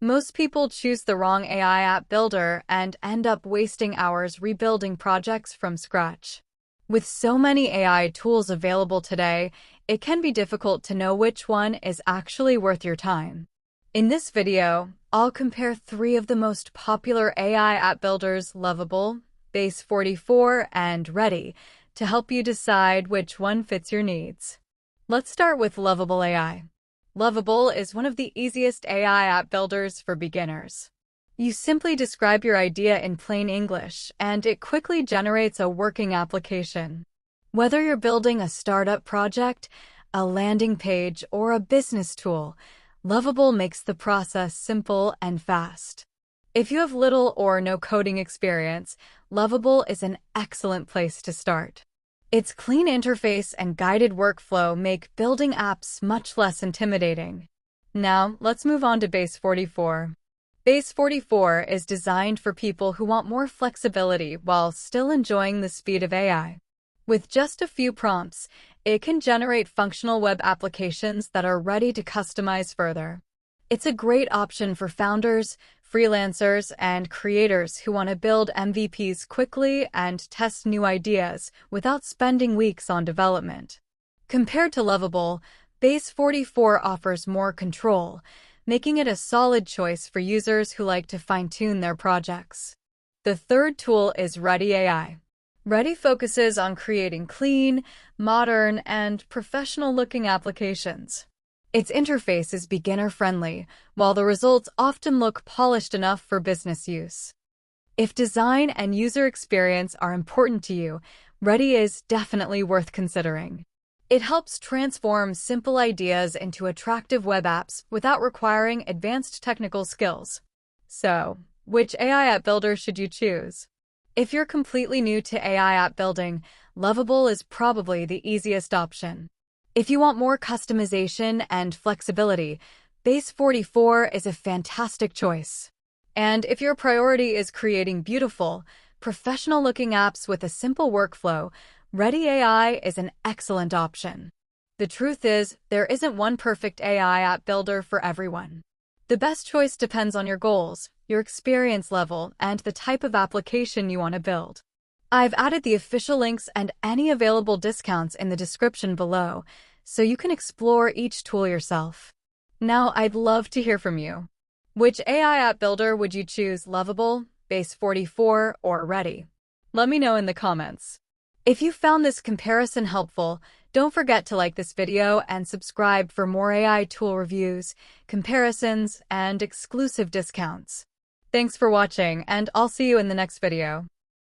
Most people choose the wrong AI app builder and end up wasting hours rebuilding projects from scratch. With so many AI tools available today, it can be difficult to know which one is actually worth your time. In this video, I'll compare 3 of the most popular AI app builders: Lovable, Base44, and Readdy, to help you decide which one fits your needs. Let's start with Lovable AI. Lovable is one of the easiest AI app builders for beginners. You simply describe your idea in plain English, and it quickly generates a working application. Whether you're building a startup project, a landing page, or a business tool, Lovable makes the process simple and fast. If you have little or no coding experience, Lovable is an excellent place to start. Its clean interface and guided workflow make building apps much less intimidating. Now, let's move on to Base44. Base44 is designed for people who want more flexibility while still enjoying the speed of AI. With just a few prompts, it can generate functional web applications that are ready to customize further. It's a great option for founders, freelancers, and creators who want to build MVPs quickly and test new ideas without spending weeks on development. Compared to Lovable, Base44 offers more control, making it a solid choice for users who like to fine-tune their projects. The third tool is Readdy AI. Readdy focuses on creating clean, modern, and professional-looking applications. Its interface is beginner-friendly, while the results often look polished enough for business use. If design and user experience are important to you, Readdy is definitely worth considering. It helps transform simple ideas into attractive web apps without requiring advanced technical skills. So, which AI app builder should you choose? If you're completely new to AI app building, Lovable is probably the easiest option. If you want more customization and flexibility, Base44 is a fantastic choice. And if your priority is creating beautiful, professional-looking apps with a simple workflow, Readdy AI is an excellent option. The truth is, there isn't one perfect AI app builder for everyone. The best choice depends on your goals, your experience level, and the type of application you want to build. I've added the official links and any available discounts in the description below, so you can explore each tool yourself. Now, I'd love to hear from you. Which AI app builder would you choose: Lovable, Base44, or Readdy? Let me know in the comments. If you found this comparison helpful, don't forget to like this video and subscribe for more AI tool reviews, comparisons, and exclusive discounts. Thanks for watching, and I'll see you in the next video.